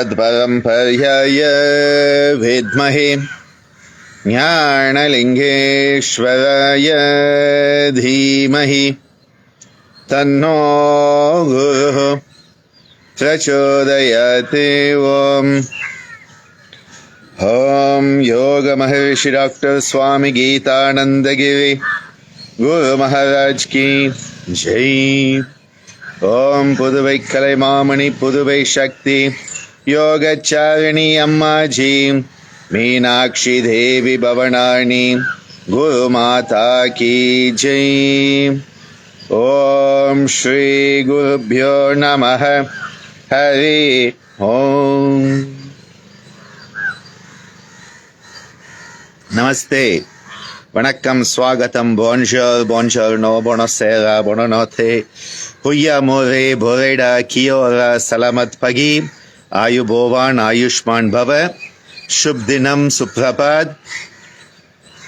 अस्मद्परम्परायै विद्महे ज्ञानलिङ्गेश्वराय धीमहि तन्नो गुरुः प्रचोदयाते। ॐ योगमहर्षि डॉक्टर स्वामी गीतानंद गिरी गुरु महाराज की जय। ओम पुदुवै कलैमामणि पुदुवै शक्ति योगचारिणी अम्माजी मीनाक्षी देवी भवनानी गुरु माता की जय। ओम श्री गुरुभ्यो नमः। हरि ओम। नमस्ते, वणक्कम, स्वागतम, bonjour, buongiorno, buonasera, buonanotte, huya more, boreda, kiora, salamat pagi, ayubovan, ayushman bhava, shubh dinam, suprabhat,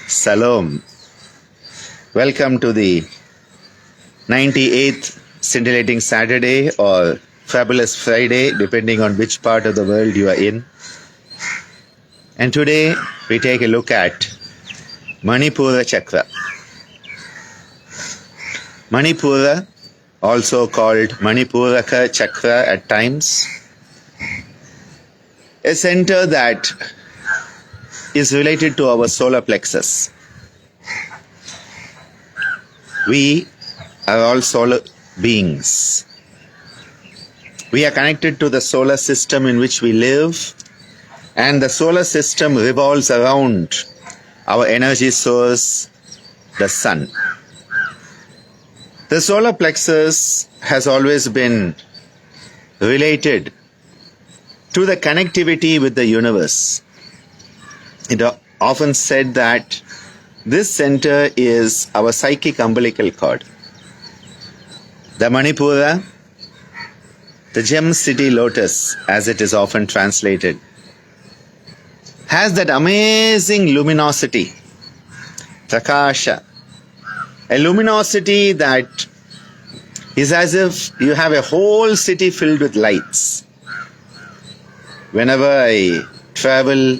salom. Welcome to the 98th Scintillating Saturday or Fabulous Friday, depending on which part of the world you are in. And today we take a look at Manipura Chakra. Manipura, also called Manipura Chakra at times, a center that is related to our solar plexus. We are all solar beings. We are connected to the solar system in which we live, and the solar system revolves around our energy source, the sun. The solar plexus has always been related to the connectivity with the universe. It is often said that this center is our psychic umbilical cord. The Manipura, the gem city lotus as it is often translated, has that amazing luminosity, prakasha, a luminosity that is as if you have a whole city filled with lights. Whenever I travel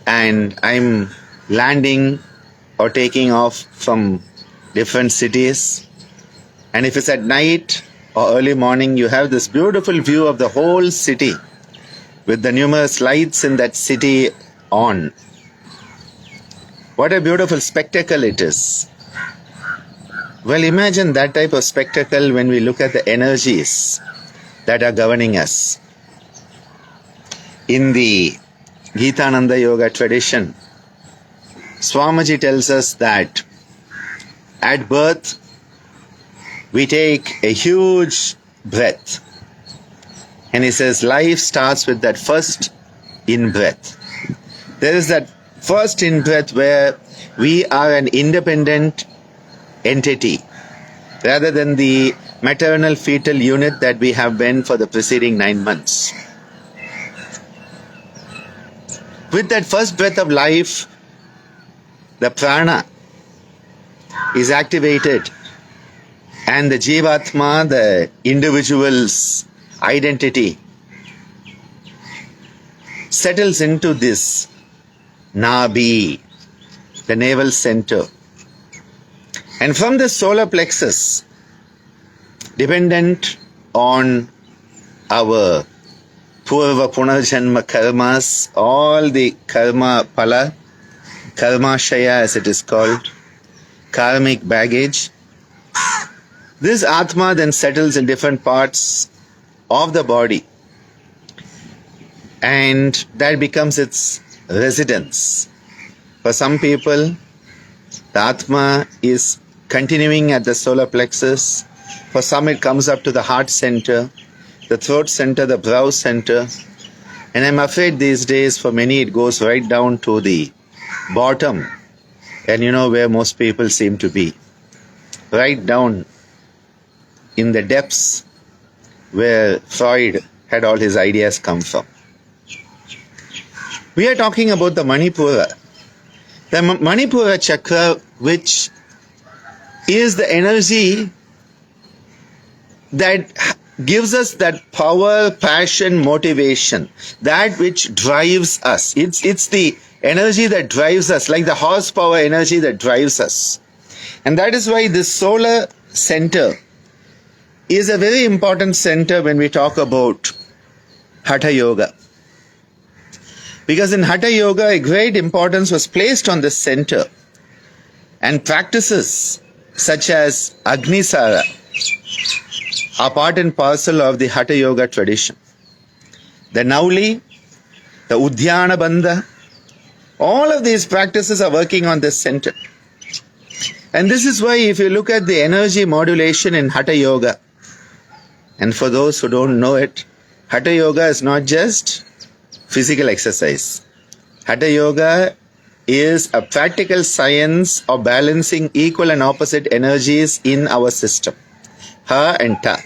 and I'm landing or taking off from different cities, and if it's at night or early morning, you have this beautiful view of the whole city with the numerous lights in that city on. What a beautiful spectacle it is. Well, imagine that type of spectacle when we look at the energies that are governing us. In the Gitananda Yoga tradition, Swamiji tells us that at birth we take a huge breath. And he says life starts with that first in-breath. There is that first in-breath where we are an independent entity rather than the maternal fetal unit that we have been for the preceding 9 months. With that first breath of life, the prana is activated and the jivatma, the individual's identity, settles into this Nabi, the navel center. And from the solar plexus, dependent on our Purva Punarjanma karmas, all the karma pala, karmashaya as it is called, karmic baggage, this Atma then settles in different parts of the body, and that becomes its residence. For some people, the Atma is continuing at the solar plexus. For some, it comes up to the heart center, the throat center, the brow center, and I'm afraid these days for many it goes right down to the bottom, and you know where most people seem to be, right down in the depths where Freud had all his ideas come from. We are talking about the Manipura. The Manipura Chakra, which is the energy that gives us that power, passion, motivation, that which drives us. It's the energy that drives us, like the horsepower energy that drives us. And that is why this solar center is a very important center when we talk about Hatha Yoga. Because in Hatha Yoga, a great importance was placed on this center. And practices such as Agnisara are part and parcel of the Hatha Yoga tradition. The Nauli, the Udhyana Bandha, all of these practices are working on this center. And this is why if you look at the energy modulation in Hatha Yoga, and for those who don't know it, Hatha Yoga is not just physical exercise. Hatha Yoga is a practical science of balancing equal and opposite energies in our system. Ha and Ta.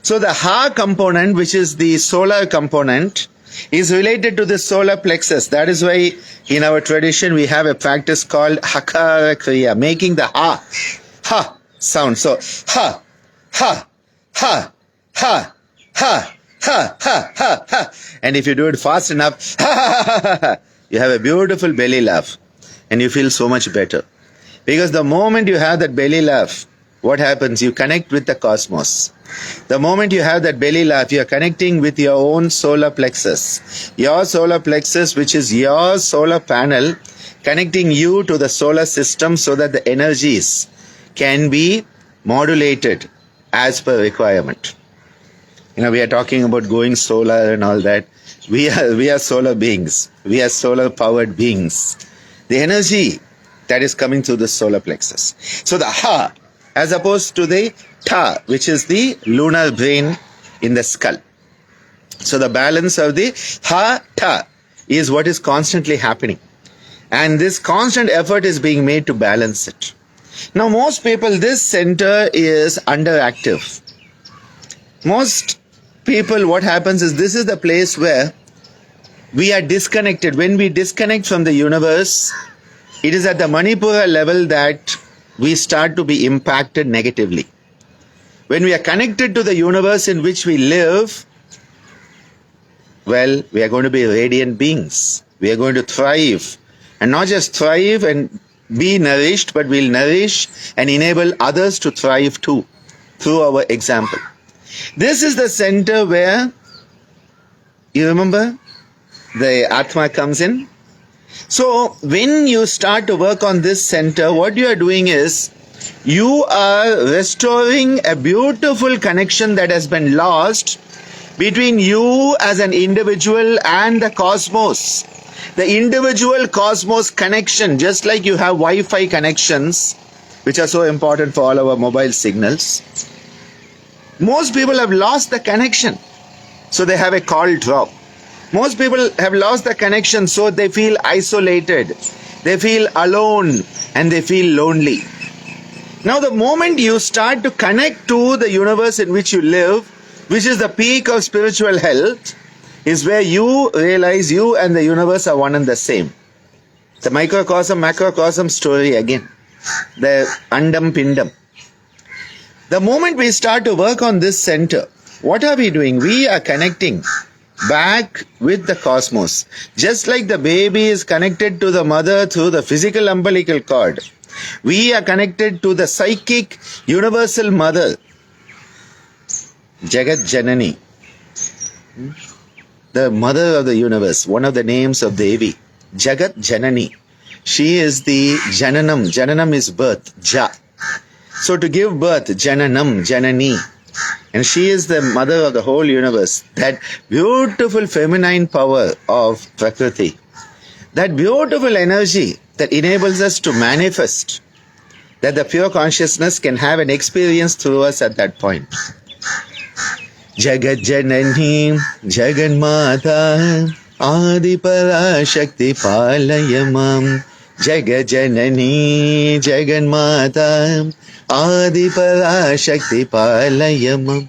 So the Ha component, which is the solar component, is related to the solar plexus. That is why in our tradition we have a practice called Hakara Kriya, making the Ha sound. So Ha, Ha, Ha, Ha, Ha, Ha, Ha, Ha, Ha. And if you do it fast enough, ha, ha, ha, ha, ha, you have a beautiful belly laugh and you feel so much better. Because the moment you have that belly laugh, what happens? You connect with the cosmos. The moment you have that belly laugh, you are connecting with your own solar plexus. Your solar plexus, which is your solar panel, connecting you to the solar system so that the energies can be modulated as per requirement. You know, we are talking about going solar and all that. We are solar beings. We are solar powered beings. The energy that is coming through the solar plexus. So the Ha, as opposed to the Ta, which is the lunar brain in the skull. So the balance of the Ha, Ta is what is constantly happening. And this constant effort is being made to balance it. Now most people, this center is underactive. Most people, what happens is this is the place where we are disconnected. When we disconnect from the universe, it is at the Manipura level that we start to be impacted negatively. When we are connected to the universe in which we live, well, we are going to be radiant beings. We are going to thrive. And not just thrive and be nourished, but we'll nourish and enable others to thrive too, through our example. This is the center where, you remember, the Atma comes in. So when you start to work on this center, what you are doing is, you are restoring a beautiful connection that has been lost between you as an individual and the cosmos. The individual cosmos connection, just like you have Wi-Fi connections, which are so important for all our mobile signals. Most people have lost the connection, so they have a call drop. Most people have lost the connection, so they feel isolated, they feel alone, and they feel lonely. Now the moment you start to connect to the universe in which you live, which is the peak of spiritual health, is where you realize you and the universe are one and the same. The microcosm, macrocosm story again. The Andam Pindam. The moment we start to work on this center, what are we doing? We are connecting back with the cosmos. Just like the baby is connected to the mother through the physical umbilical cord, we are connected to the psychic universal mother, Jagat Janani, the mother of the universe, one of the names of Devi, Jagat Janani. She is the Jananam. Jananam is birth, Ja. So to give birth, Jananam, Janani. And she is the mother of the whole universe. That beautiful feminine power of Prakriti. That beautiful energy that enables us to manifest. That the pure consciousness can have an experience through us at that point. Jagat Janani, Jagan Mata, Adi Parashakti Palayamam. Jagat Janani, Jagan Mata, Adi Parashakti Palayamam.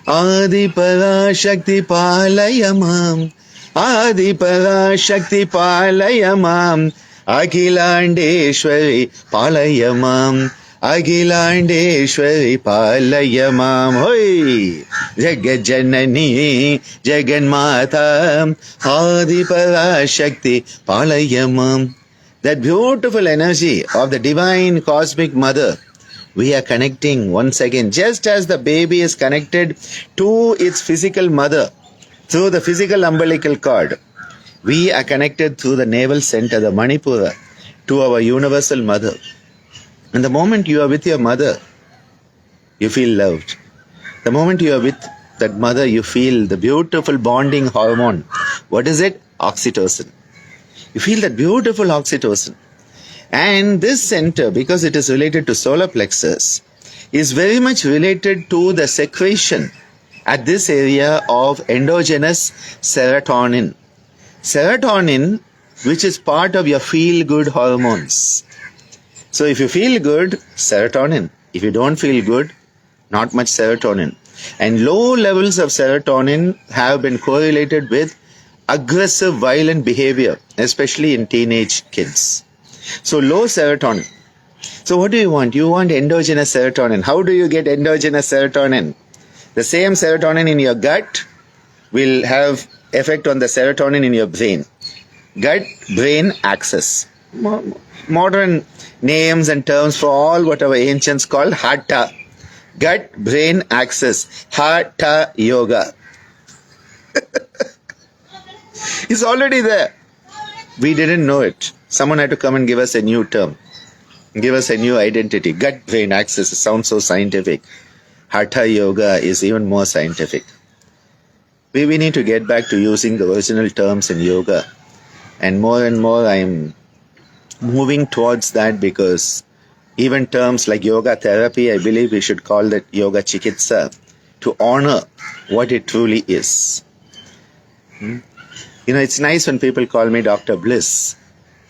Adi Parashakti Palayamam. Adi Parashakti Palayamam. Akhilandeshwari Palayamam. Agilandeshwari palayamam hoy Jagajanani Jaganmata Adiparashakti palayamam. That beautiful energy of the divine cosmic mother, we are connecting once again, just as the baby is connected to its physical mother through the physical umbilical cord. We are connected through the navel center, the Manipura, to our universal mother. And the moment you are with your mother, you feel loved. The moment you are with that mother, you feel the beautiful bonding hormone. What is it? Oxytocin. You feel that beautiful oxytocin. And this center, because it is related to solar plexus, is very much related to the secretion at this area of endogenous serotonin. Serotonin, which is part of your feel-good hormones. So if you feel good, serotonin. If you don't feel good, not much serotonin. And low levels of serotonin have been correlated with aggressive, violent behavior, especially in teenage kids. So low serotonin. So what do you want? You want endogenous serotonin. How do you get endogenous serotonin? The same serotonin in your gut will have effect on the serotonin in your brain. Gut-brain axis. Modern names and terms for all what our ancients called Hatha. Gut-brain axis. Hatha Yoga. It's already there. We didn't know it. Someone had to come and give us a new term. Give us a new identity. Gut-brain axis sounds so scientific. Hatha Yoga is even more scientific. We need to get back to using the original terms in yoga. And more I'm moving towards that, because even terms like yoga therapy, I believe we should call that yoga chikitsa, to honor what it truly is. It's nice when people call me Dr. Bliss.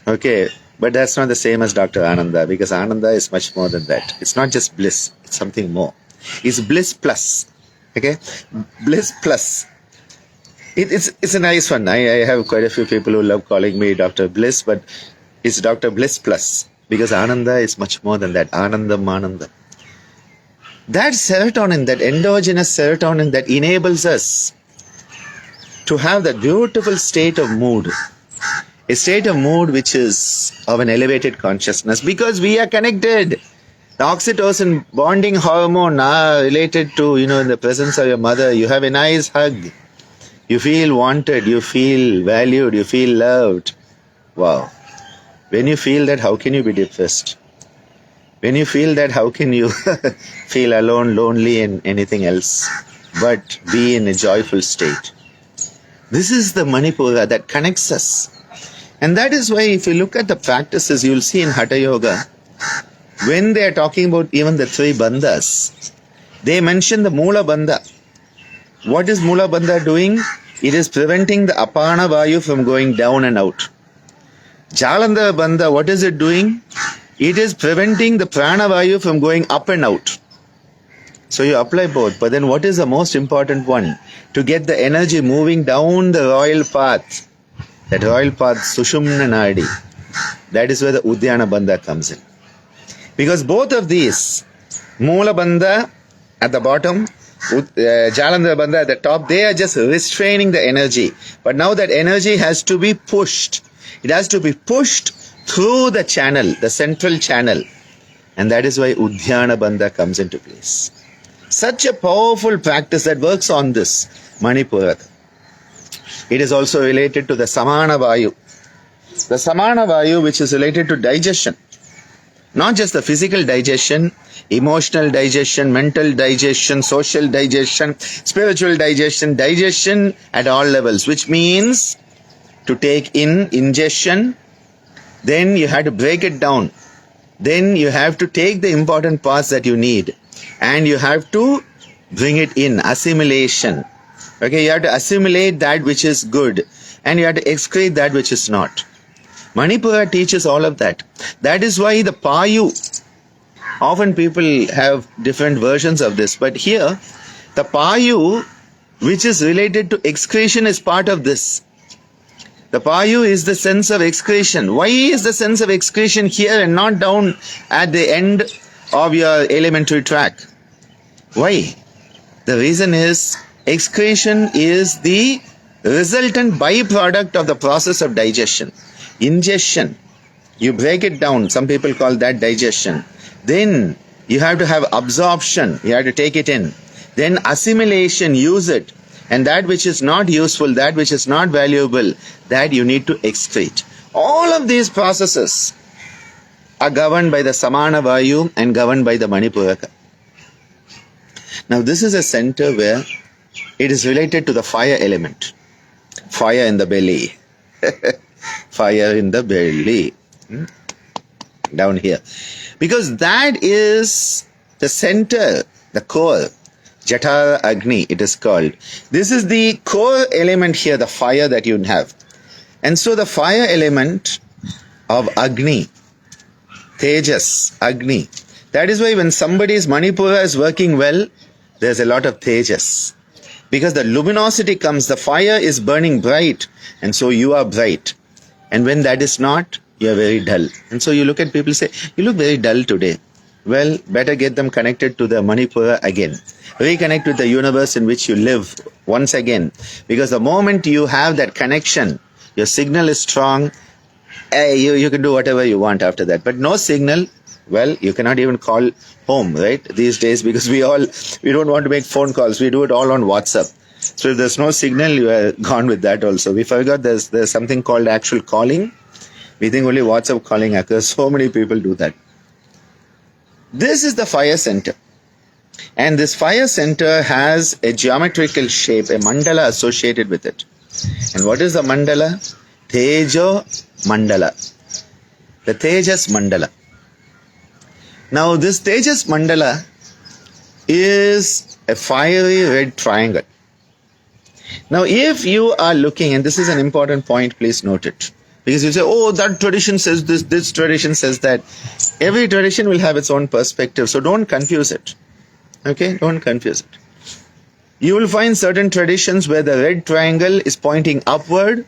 Okay, but that's not the same as Dr. Ananda, because Ananda is much more than that. It's not just bliss, it's something more. It's bliss plus. Okay? Bliss plus. It's a nice one. I have quite a few people who love calling me Dr. Bliss, but it's Dr. Bliss plus, because Ananda is much more than that. Ananda. That serotonin, that endogenous serotonin that enables us to have that beautiful state of mood. A state of mood which is of an elevated consciousness, because we are connected. The oxytocin bonding hormone related to, in the presence of your mother, you have a nice hug. You feel wanted, you feel valued, you feel loved. Wow. When you feel that, how can you be depressed? When you feel that, how can you feel alone, lonely, and anything else but be in a joyful state? This is the Manipura that connects us. And that is why if you look at the practices, you'll see in Hatha Yoga, when they are talking about even the three bandhas, they mention the Mula Bandha. What is Mula Bandha doing? It is preventing the Apana Vayu from going down and out. Jalandhara Bandha, what is it doing? It is preventing the Prana Vayu from going up and out. So you apply both. But then what is the most important one? To get the energy moving down the royal path. That royal path, Sushumna Nadi. That is where the Uddiyana Bandha comes in. Because both of these, Mula Bandha at the bottom, Jalandhara Bandha at the top, they are just restraining the energy. But now that energy has to be pushed. It has to be pushed through the channel, the central channel. And that is why Uddiyana Bandha comes into place. Such a powerful practice that works on this Manipura. It is also related to the Samana Vayu. The Samana Vayu, which is related to digestion. Not just the physical digestion, emotional digestion, mental digestion, social digestion, spiritual digestion, digestion at all levels, which means to take in ingestion, then you have to break it down. Then you have to take the important parts that you need and you have to bring it in, assimilation. Okay, you have to assimilate that which is good and you have to excrete that which is not. Manipura teaches all of that. That is why the Payu, often people have different versions of this, but here the Payu, which is related to excretion, is part of this. The Payu is the sense of excretion. Why is the sense of excretion here and not down at the end of your alimentary tract. Why? The reason is excretion is the resultant byproduct of the process of digestion. Ingestion, you break it down, some people call that digestion. Then you have to have absorption, you have to take it in. Then assimilation, use it. And that which is not useful, that which is not valuable, that you need to excrete. All of these processes are governed by the Samana Vayu and governed by the Manipura. Now this is a center where it is related to the fire element. Fire in the belly. Fire in the belly. Down here. Because that is the center, the core. Jatara Agni, it is called. This is the core element here, the fire that you have. And so the fire element of Agni, Tejas, Agni. That is why when somebody's Manipura is working well, there's a lot of Tejas. Because the luminosity comes, the fire is burning bright, and so you are bright. And when that is not, you are very dull. And so you look at people say, you look very dull today. Well, better get them connected to the Manipura again. Reconnect with the universe in which you live once again. Because the moment you have that connection, your signal is strong, you can do whatever you want after that. But no signal, well, you cannot even call home, right? These days, because we don't want to make phone calls. We do it all on WhatsApp. So if there's no signal, you are gone with that also. We forgot there's something called actual calling. We think only WhatsApp calling occurs. So many people do that. This is the fire center. And this fire center has a geometrical shape, a mandala associated with it. And what is the mandala? Tejo mandala. The Tejas mandala. Now this Tejas mandala is a fiery red triangle. Now if you are looking, and this is an important point, please note it. Because you say, oh, that tradition says this tradition says that. Every tradition will have its own perspective, so don't confuse it. Okay, don't confuse it. You will find certain traditions where the red triangle is pointing upward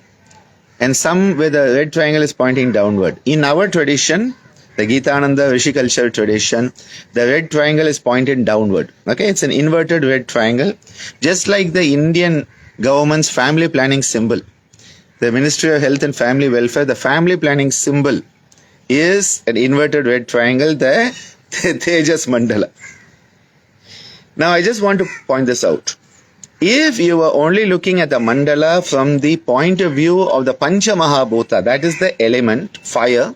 and some where the red triangle is pointing downward. In our tradition, the Gitananda Rishiculture tradition, the red triangle is pointed downward. Okay, it's an inverted red triangle, just like the Indian government's family planning symbol. The Ministry of Health and Family Welfare, the family planning symbol is an inverted red triangle, the Tejas Mandala. Now I just want to point this out. If you are only looking at the mandala from the point of view of the Pancha Mahabhuta, that is the element, fire,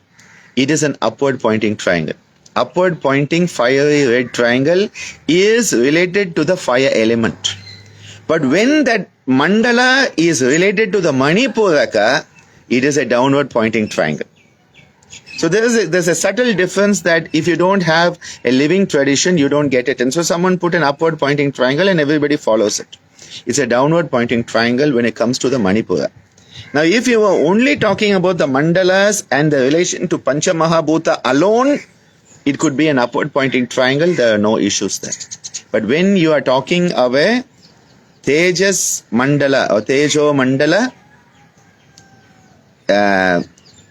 it is an upward pointing triangle. Upward pointing fiery red triangle is related to the fire element. But when that mandala is related to the Manipuraka, it is a downward pointing triangle. So there's a subtle difference that if you don't have a living tradition, you don't get it. And so someone put an upward pointing triangle and everybody follows it. It's a downward pointing triangle when it comes to the Manipura. Now if you are only talking about the mandalas and the relation to Pancha Mahabhuta alone, it could be an upward pointing triangle. There are no issues there. But when you are talking of a Tejas Mandala or Tejo Mandala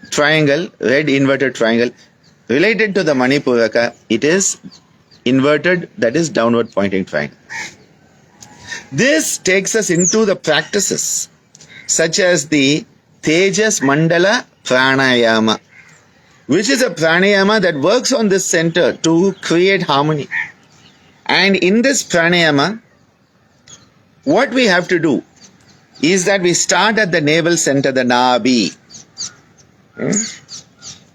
triangle, red inverted triangle, related to the Manipuraka, it is inverted, that is downward pointing triangle. This takes us into the practices such as the Tejas Mandala Pranayama, which is a pranayama that works on this center to create harmony. And in this pranayama, what we have to do is that we start at the navel center, the Nabi.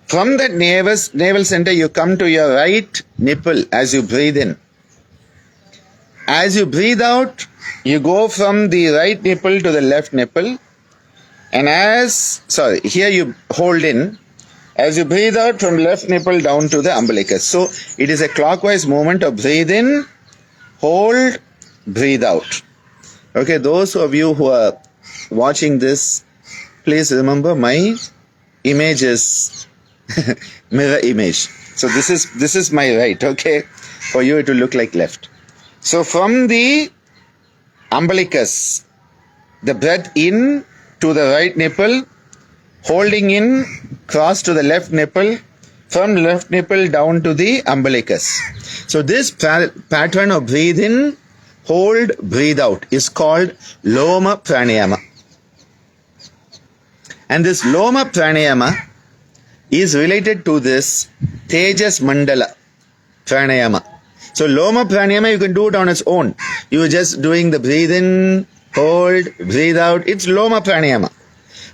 From that navel center, you come to your right nipple as you breathe in. As you breathe out, you go from the right nipple to the left nipple. And here you hold in. As you breathe out from left nipple down to the umbilicus. So it is a clockwise movement of breathe in, hold, breathe out. Okay, those of you who are watching this, please remember my image is mirror image. So this is my right, okay? For you it will look like left. So from the umbilicus, the breath in to the right nipple, holding in, cross to the left nipple, from left nipple down to the umbilicus. So this pattern of breathe in, hold, breathe out is called Loma Pranayama. And this Loma Pranayama is related to this Tejas Mandala Pranayama. So Loma Pranayama, you can do it on its own. You are just doing the breathe in, hold, breathe out. It's Loma Pranayama.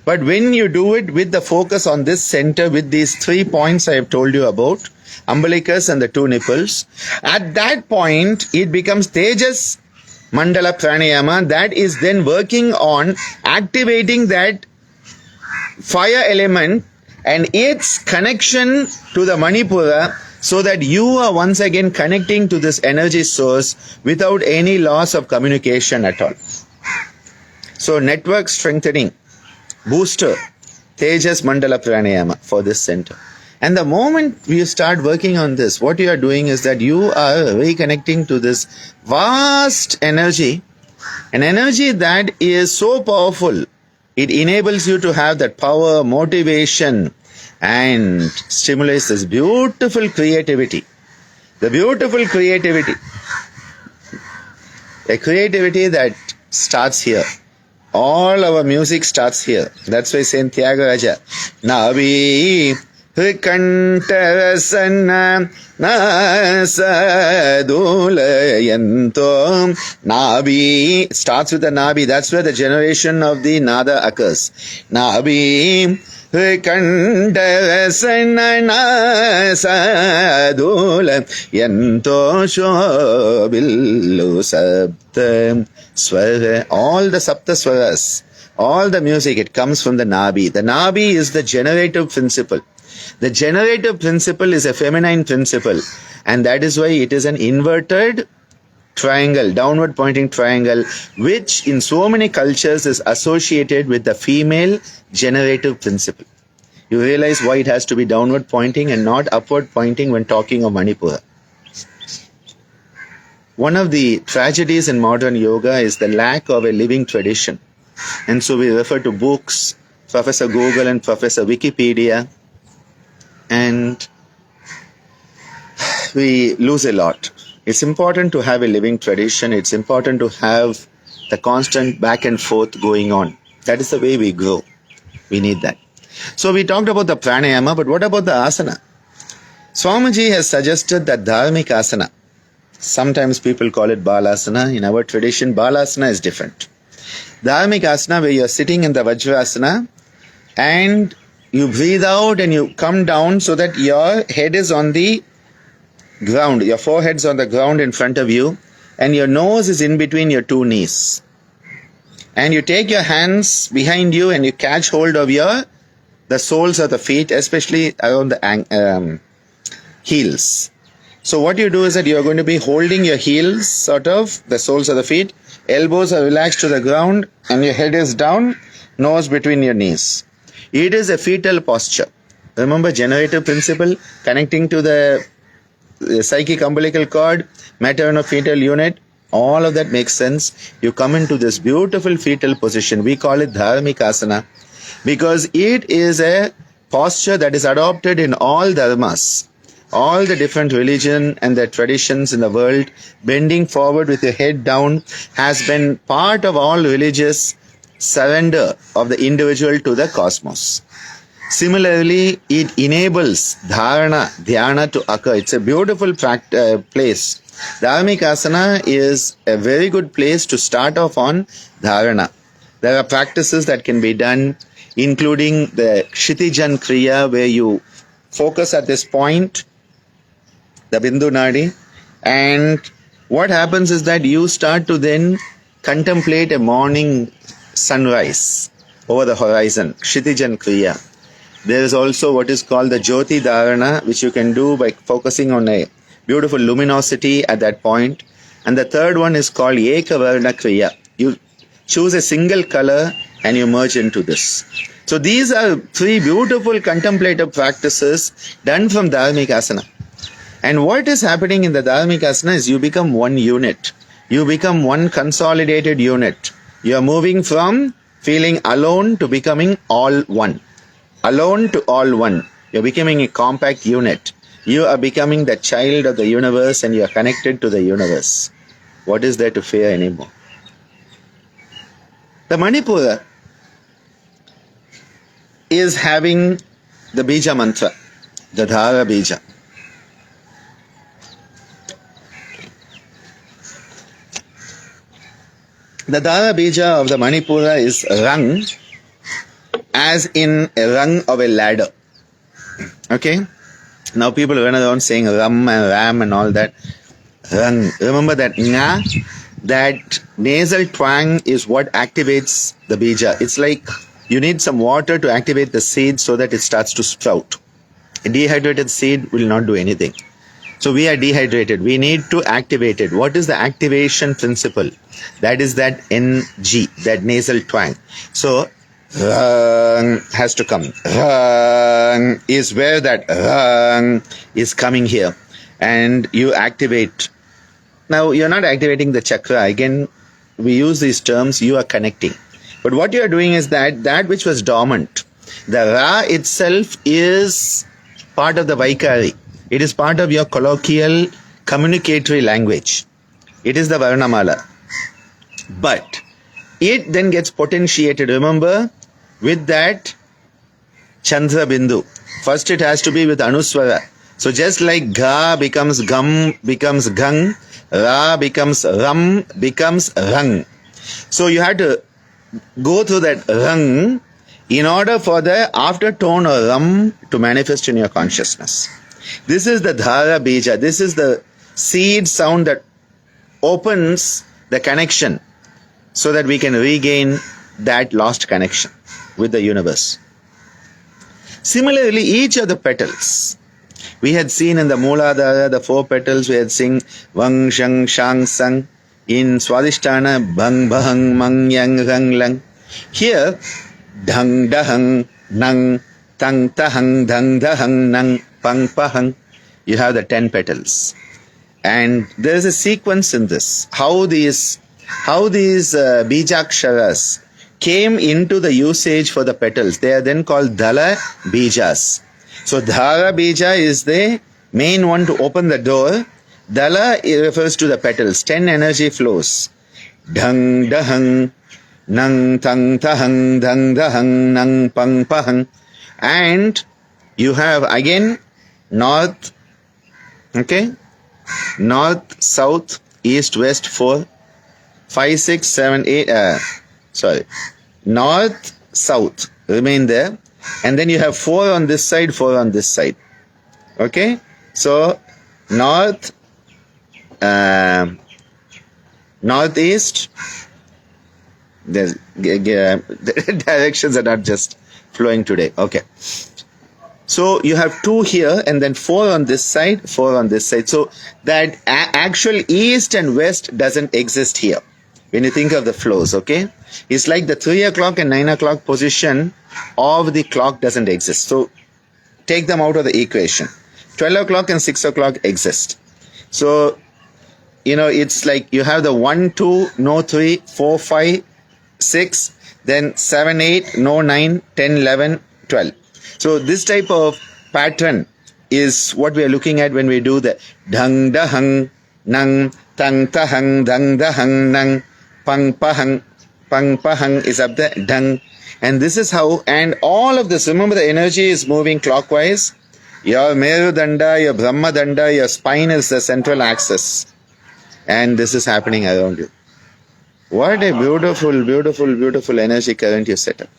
But when you do it with the focus on this center, with these 3 points I have told you about, umbilicus and the 2 nipples, at that point it becomes Tejas Mandala Pranayama, that is then working on activating that fire element and its connection to the Manipura, so that you are once again connecting to this energy source without any loss of communication at all. So network strengthening, booster, Tejas Mandala Pranayama for this center. And the moment you start working on this, what you are doing is that you are reconnecting to this vast energy, an energy that is so powerful. It enables you to have that power, motivation, and stimulates this beautiful creativity. The beautiful creativity. A creativity that starts here. All our music starts here. That's why Saint Tyagaraja, Navi Kantarasana Nasadulayanto. Navi starts with the Navi. That's where the generation of the Nada occurs. Navi Kantarasana Nasadulayanto Shobillu Sabta Swara. All the Sapta Swaras, all the music, it comes from the Nabi. The Nabi is the generative principle. The generative principle is a feminine principle, and that is why it is an inverted triangle, downward pointing triangle, which in so many cultures is associated with the female generative principle. You realize why it has to be downward pointing and not upward pointing when talking of Manipura. One of the tragedies in modern yoga is the lack of a living tradition. And so we refer to books, Professor Google and Professor Wikipedia, and we lose a lot. It's important to have a living tradition. It's important to have the constant back and forth going on. That is the way we grow. We need that. So we talked about the pranayama, but what about the asana? Swamiji has suggested that dharmic asana. Sometimes people call it Balasana. In our tradition, Balasana is different. Dharmic asana, where you are sitting in the Vajrasana and you breathe out and you come down so that your head is on the ground, your forehead's on the ground in front of you, and your nose is in between your 2 knees. And you take your hands behind you and you catch hold of the soles of the feet, especially around the heels. So what you do is that you are going to be holding your heels, sort of, the soles of the feet, elbows are relaxed to the ground, and your head is down, nose between your knees. It is a fetal posture. Remember, generative principle, connecting to the psychic umbilical cord, materno-fetal unit, all of that makes sense. You come into this beautiful fetal position. We call it dharmic asana because it is a posture that is adopted in all dharmas. All the different religion and the traditions in the world, bending forward with your head down, has been part of all religious surrender of the individual to the cosmos. Similarly, it enables dhyana to occur. It's a beautiful place. Dharmic asana is a very good place to start off on dharana. There are practices that can be done, including the Kshitijan Kriya, where you focus at this point, the Bindu Nadi, and what happens is that you start to then contemplate a morning sunrise over the horizon, Kshitijan Kriya. There is also what is called the Jyoti Dharana, which you can do by focusing on a beautiful luminosity at that point. And the third one is called Ekavarna Kriya. You choose a single color and you merge into this. So these are 3 beautiful contemplative practices done from Dharmic Asana. And what is happening in the Dharmic Asana is you become one unit. You become one consolidated unit. You are moving from feeling alone to becoming all one. Alone to all one. You're becoming a compact unit. You are becoming the child of the universe and you are connected to the universe. What is there to fear anymore? The Manipura is having the Bija mantra, the Dhara Bija. The Dhara Bija of the Manipura is rung, as in a rung of a ladder. Okay? Now people run around saying ram and ram and all that. Rung. Remember that nga, that nasal twang is what activates the bija. It's like you need some water to activate the seed so that it starts to sprout. A dehydrated seed will not do anything. So we are dehydrated. We need to activate it. What is the activation principle? That is that NG, that nasal twang. So rang has to come. Rang is where that rang is coming here. And you activate. Now you're not activating the chakra. Again, we use these terms, you are connecting. But what you are doing is that which was dormant. The Ra itself is part of the Vaikari. It is part of your colloquial communicatory language. It is the Varnamala. But it then gets potentiated, remember, with that Chandra Bindu. First it has to be with Anuswara. So just like Ga becomes Gam, becomes Gang, Ra becomes Ram, becomes Rang. So you have to go through that Rang in order for the aftertone or Ram to manifest in your consciousness. This is the Dhara Bija. This is the seed sound that opens the connection so that we can regain that lost connection with the universe. Similarly, each of the petals, we had seen in the Mooladhara, the 4 petals, we had seen Vang, Shang, Shang, Sang. In Swadhisthana, Bhang, Bhang, Mang, Yang, Rang, Lang. Here, Dhang, Dahang, Nang, Tang, Tahang, Dhang, Dahang, Nang, Pang, Pahang. You have the 10 petals. And there is a sequence in this. How these Bijaksharas came into the usage for the petals. They are then called Dala Bijas. So Dhara Bija is the main one to open the door. Dala refers to the petals. 10 energy flows. Dhang, Dahang, Nang, Tang, Tahang, Dhang, Dahang, Nang, Pang, Pahang. And you have again north, okay? North, south, east, west, 4, 5, 6, 7, 8, north, south, remain there. And then you have 4 on this side, 4 on this side. Okay? So, north, northeast, the directions are not just flowing today. Okay. So you have 2 here and then 4 on this side, 4 on this side. So that actual east and west doesn't exist here when you think of the flows, okay? It's like the 3 o'clock and 9 o'clock position of the clock doesn't exist. So take them out of the equation. 12 o'clock and 6 o'clock exist. So, it's like you have the 1, 2, no 3, 4, 5, 6, then 7, 8, no 9, 10, 11, 12. So this type of pattern is what we are looking at when we do the Dhang Dahang Nang Tang Tahang Dhang Dahang Nang Pang Pahang is up there Dhang. And this is how, and all of this, remember the energy is moving clockwise. Your Meru Danda, your Brahma Danda, your spine is the central axis. And this is happening around you. What a beautiful, beautiful, beautiful energy current you set up.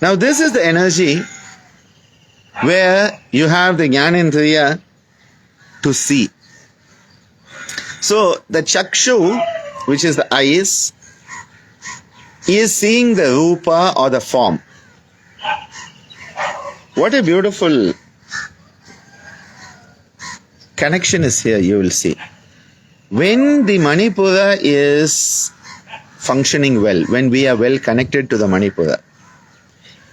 Now this is the energy where you have the Jnanendriya to see. So the Chakshu, which is the eyes, is seeing the Rupa or the form. What a beautiful connection is here, you will see. When the Manipura is functioning well, when we are well connected to the Manipura,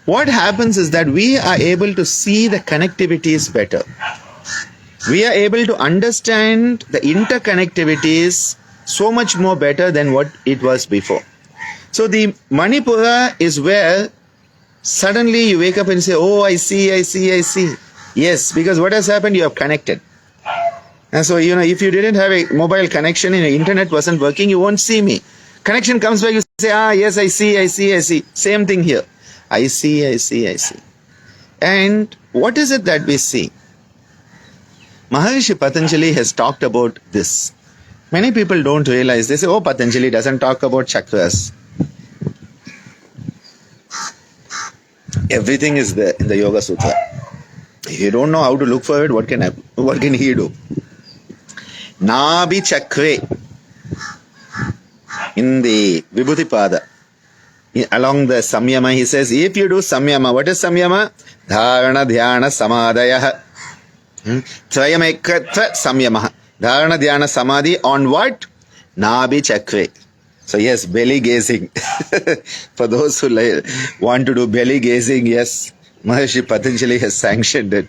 what happens is that we are able to see the connectivities better. We are able to understand the interconnectivities so much more better than what it was before. So the Manipura is where Suddenly you wake up and say, oh, I see. Yes, because what has happened? You have connected. And so, if you didn't have a mobile connection and the internet wasn't working, you won't see me. Connection comes back, you say, yes, I see. Same thing here. I see. And what is it that we see? Maharishi Patanjali has talked about this. Many people don't realize. They say, oh, Patanjali doesn't talk about chakras. Everything is there in the Yoga Sutra. If you don't know how to look for it, what can he do? Nabhi Chakre in the Vibhuti-pada, along the Samyama, he says, if you do Samyama, what is Samyama? Dharana Dhyana Samadhaya. Trayam Ekatra Samyama. Dharana Dhyana Samadhi on what? Nabhi Chakre. So yes, belly gazing. For those who want to do belly gazing, yes, Maharishi Patanjali has sanctioned it.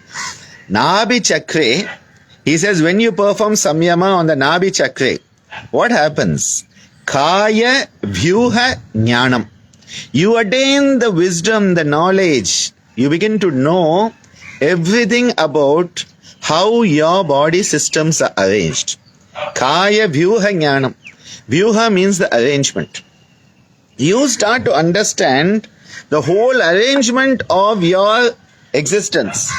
Nabhi Chakre, he says, when you perform Samyama on the Nabhi Chakre, what happens? Kaya Vyuha Jnanam. You attain the wisdom, the knowledge. You begin to know everything about how your body systems are arranged. Kaya Vyuha Jnanam. Vyuha means the arrangement. You start to understand the whole arrangement of your existence.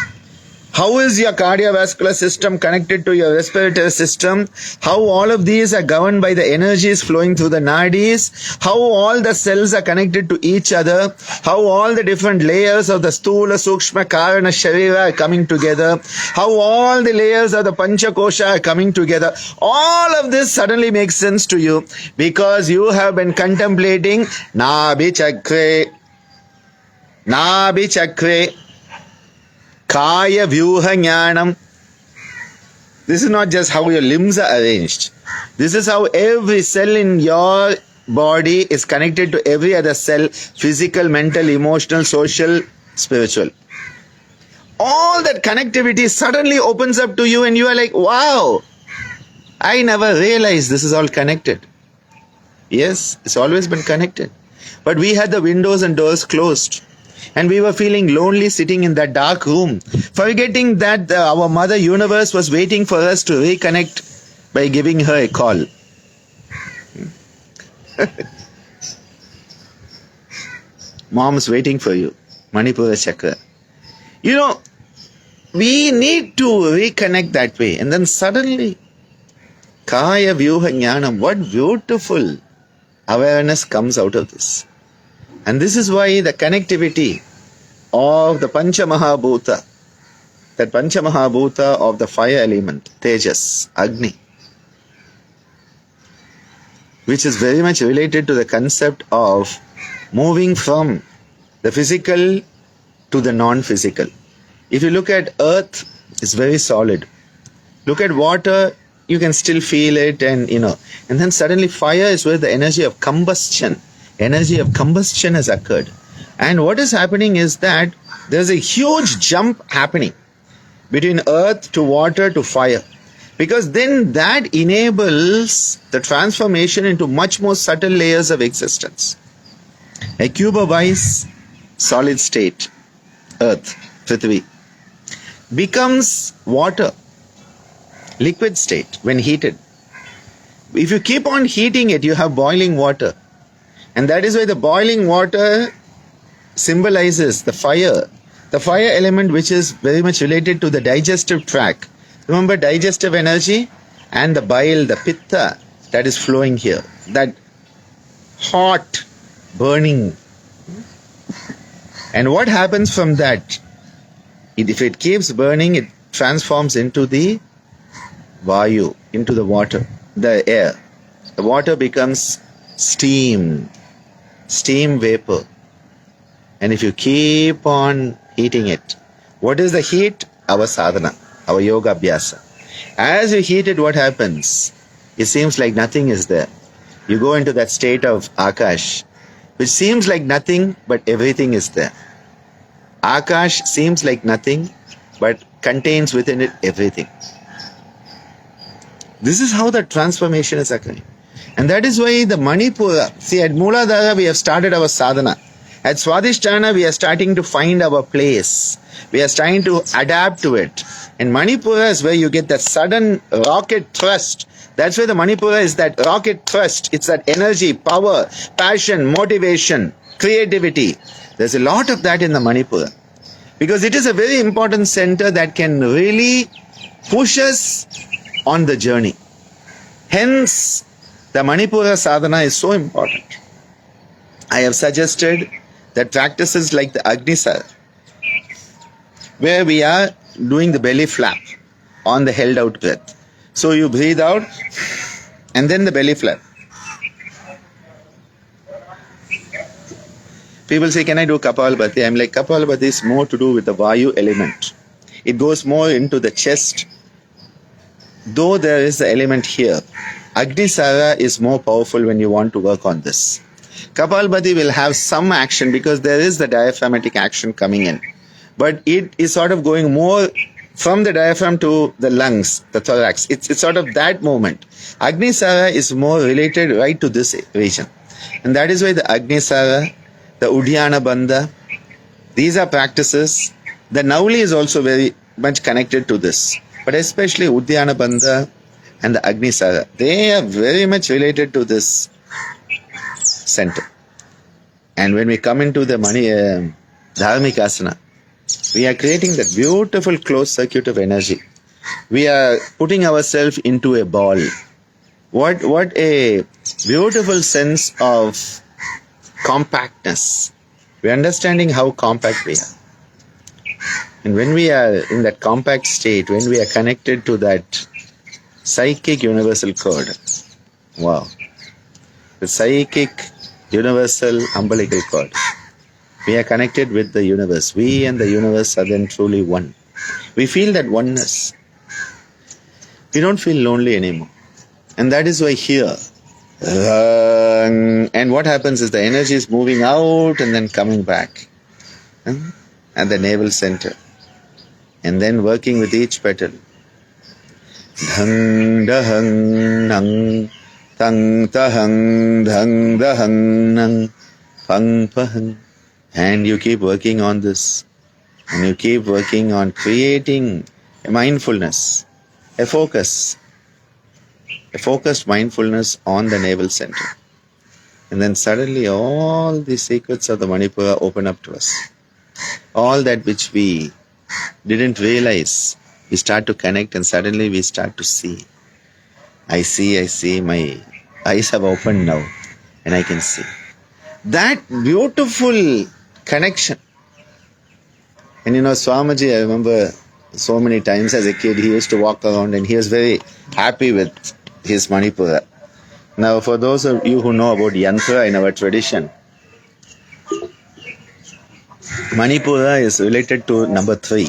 How is your cardiovascular system connected to your respiratory system? How all of these are governed by the energies flowing through the nadis? How all the cells are connected to each other? How all the different layers of the Stula, Sukshma, Karana, Sharira are coming together? How all the layers of the Pancha Kosha are coming together? All of this suddenly makes sense to you because you have been contemplating Nabhi Chakre. Nabhi Chakre. Kaya Vyuha Jnanam. This is not just how your limbs are arranged. This is how every cell in your body is connected to every other cell, physical, mental, emotional, social, spiritual. All that connectivity suddenly opens up to you and you are like, wow, I never realized this is all connected. Yes, it's always been connected. But we had the windows and doors closed. And we were feeling lonely sitting in that dark room, forgetting that our mother universe was waiting for us to reconnect by giving her a call. Mom's waiting for you. Manipura Chakra. We need to reconnect that way. And then suddenly, Kaya Vyuha Jnanam, what beautiful awareness comes out of this. And this is why the connectivity of the Pancha Mahabhuta, that Pancha Mahabhuta of the fire element, Tejas, Agni, which is very much related to the concept of moving from the physical to the non-physical. If you look at earth, it's very solid. Look at water, you can still feel it and then suddenly fire is where the energy of combustion has occurred. And what is happening is that there's a huge jump happening between earth to water to fire. Because then that enables the transformation into much more subtle layers of existence. A cube of ice, solid state, earth, Prithvi, becomes water, liquid state when heated. If you keep on heating it, you have boiling water. And that is why the boiling water symbolizes the fire element, which is very much related to the digestive tract. Remember digestive energy and the bile, the pitta that is flowing here. That hot, burning. And what happens from that? If it keeps burning, it transforms into the vayu, into the water, the air. The water becomes steam vapor. And if you keep on heating it, what is the heat? Our sadhana, our yoga abhyasa. As you heat it, what happens? It seems like nothing is there. You go into that state of Akash, which seems like nothing, but everything is there. Akash seems like nothing, but contains within it everything. This is how the transformation is occurring. And that is why the Manipura, see at Mooladhara we have started our sadhana. At Swadhisthana, we are starting to find our place. We are starting to adapt to it. And Manipura is where you get that sudden rocket thrust. That's where the Manipura is, that rocket thrust. It's that energy, power, passion, motivation, creativity. There's a lot of that in the Manipura. Because it is a very important center that can really push us on the journey. Hence, the Manipura sadhana is so important. I have suggested that practices like the Agnisara, where we are doing the belly flap on the held out breath. So you breathe out and then the belly flap. People say, can I do Kapalabhati? I'm like, Kapalabhati is more to do with the Vayu element. It goes more into the chest. Though there is the element here, Agnisara is more powerful when you want to work on this. Kapalabhati will have some action because there is the diaphragmatic action coming in. But it is sort of going more from the diaphragm to the lungs, the thorax. It's sort of that movement. Agnisara is more related right to this region. And that is why the Agnisara, the Udhyana Bandha, these are practices. The Nauli is also very much connected to this. But especially Udhyana Bandha and the Agnisara, they are very much related to this center. And when we come into the Dharmikasana, we are creating that beautiful closed circuit of energy. We are putting ourselves into a ball. What a beautiful sense of compactness. We are understanding how compact we are. And when we are in that compact state, when we are connected to that psychic universal cord, wow, the psychic universal umbilical cord, we are connected with the universe. We and the universe are then truly one. We feel that oneness. We don't feel lonely anymore. And that is why here, and what happens is the energy is moving out and then coming back at the navel center. And then working with each petal. Dhang dahang nang, tang tahang, dhang dahang nang, pang pahang. And you keep working on this. And you keep working on creating a mindfulness, a focused mindfulness on the navel center. And then suddenly all the secrets of the Manipura open up to us. All that which we didn't realize, we start to connect and suddenly we start to see. I see, my eyes have opened now and I can see. That beautiful connection. And Swamiji, I remember so many times as a kid, he used to walk around and he was very happy with his Manipura. Now, for those of you who know about Yantra in our tradition, Manipura is related to number 3.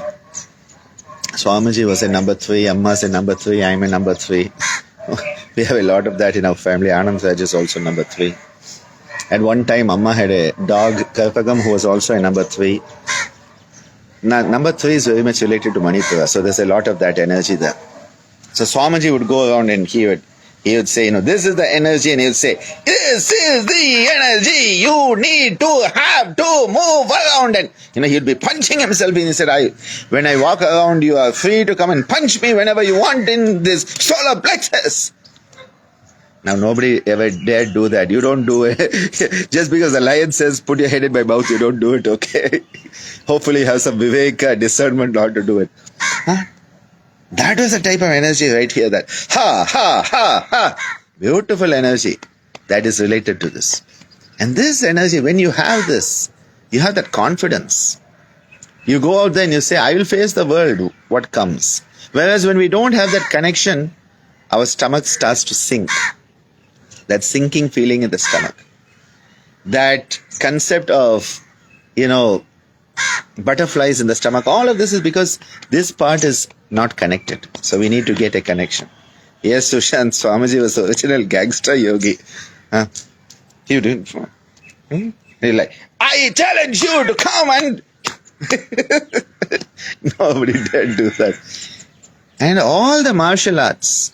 Swamiji was a number 3, Amma's a number 3, I'm a number 3. We have a lot of that in our family. Anandaji is also number 3. At one time, Amma had a dog, Karpagam, who was also a number 3. Now, number 3 is very much related to Manipura, so there's a lot of that energy there. So Swamiji would go around and he would say, this is the energy, and he would say, this is the energy you need to have to move around. And, he would be punching himself and he said, when I walk around, you are free to come and punch me whenever you want in this solar plexus. Now, nobody ever dared do that. You don't do it. Just because the lion says, put your head in my mouth, you don't do it, okay? Hopefully you have some viveka, discernment not to do it. That was the type of energy right here, that ha. Beautiful energy that is related to this. And this energy, when you have this, you have that confidence. You go out there and you say, I will face the world, what comes. Whereas when we don't have that connection, our stomach starts to sink. That sinking feeling in the stomach. That concept of, butterflies in the stomach. All of this is because this part is not connected. So we need to get a connection. Yes, Sushant, Swamiji was the original gangster yogi. You didn't. He's like, I challenge you to come and... Nobody dared do that. And all the martial arts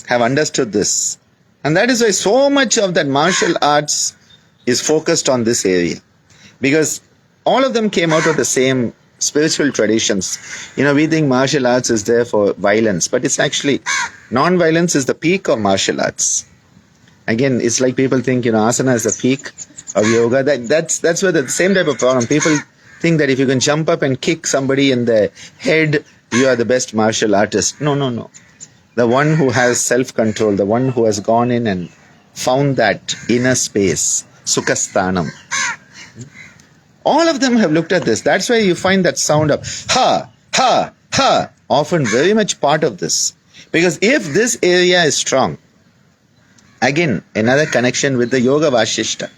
have understood this. And that is why so much of that martial arts is focused on this area. Because all of them came out of the same spiritual traditions. We think martial arts is there for violence, but it's actually, non-violence is the peak of martial arts. Again, it's like people think, asana is the peak of yoga. That's where the same type of problem. People think that if you can jump up and kick somebody in the head, you are the best martial artist. No. The one who has self-control, the one who has gone in and found that inner space, Sukhasthanam. All of them have looked at this. That's why you find that sound of ha, ha, ha, often very much part of this. Because if this area is strong, again, another connection with the Yoga Vashishta.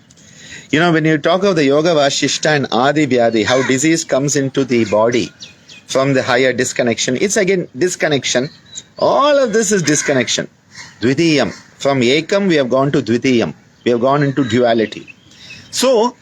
When you talk of the Yoga Vashishta and Adi Vyadi, how disease comes into the body from the higher disconnection, it's again disconnection. All of this is disconnection. Dvitiyam. From Ekam, we have gone to Dvitiyam. We have gone into duality. So,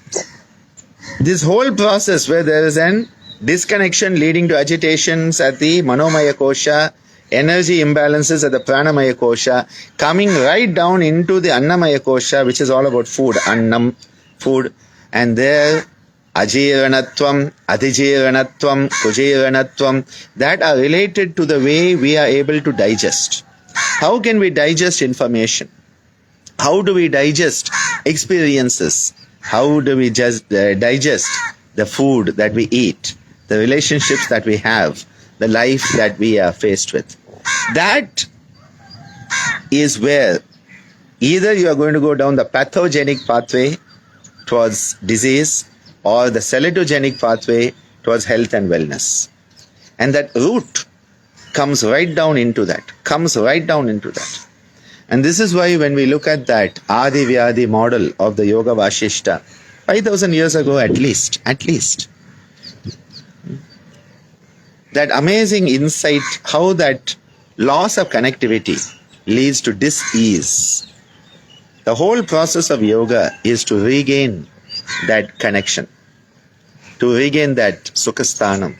this whole process where there is an disconnection leading to agitations at the Manomaya Kosha, energy imbalances at the Pranamaya Kosha, coming right down into the Annamaya Kosha, which is all about food, Annam, food, and there Ajiranatvam, Adijiranatvam, Kujiranatvam, that are related to the way we are able to digest. How can we digest information? How do we digest experiences? How do we just digest the food that we eat, the relationships that we have, the life that we are faced with? That is where either you are going to go down the pathogenic pathway towards disease or the salutogenic pathway towards health and wellness. And that root comes right down into that, And this is why when we look at that Adi Vyadi model of the Yoga Vashishta, 5,000 years ago at least, that amazing insight, how that loss of connectivity leads to dis-ease. The whole process of yoga is to regain that connection, to regain that Sukhasthanam,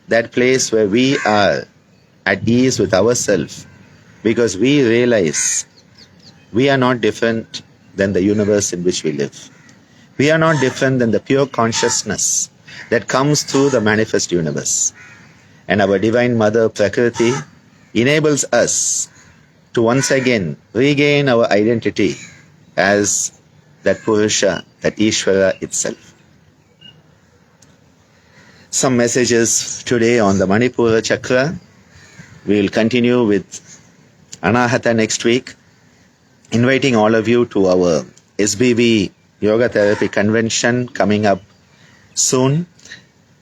that place where we are at ease with ourselves, because we realize we are not different than the universe in which we live. We are not different than the pure consciousness that comes through the manifest universe. And our Divine Mother Prakriti enables us to once again regain our identity as that Purusha, that Ishvara itself. Some messages today on the Manipura Chakra. We will continue with Anahata next week, inviting all of you to our SBB Yoga Therapy Convention coming up soon,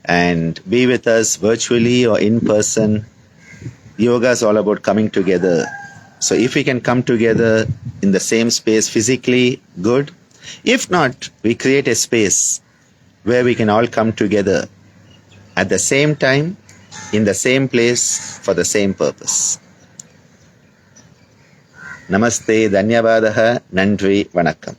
and be with us virtually or in person. Yoga is all about coming together. So if we can come together in the same space physically, good. If not, we create a space where we can all come together at the same time, in the same place, for the same purpose. Namaste, Dhanyavadaha, Nandri, Vanakkam.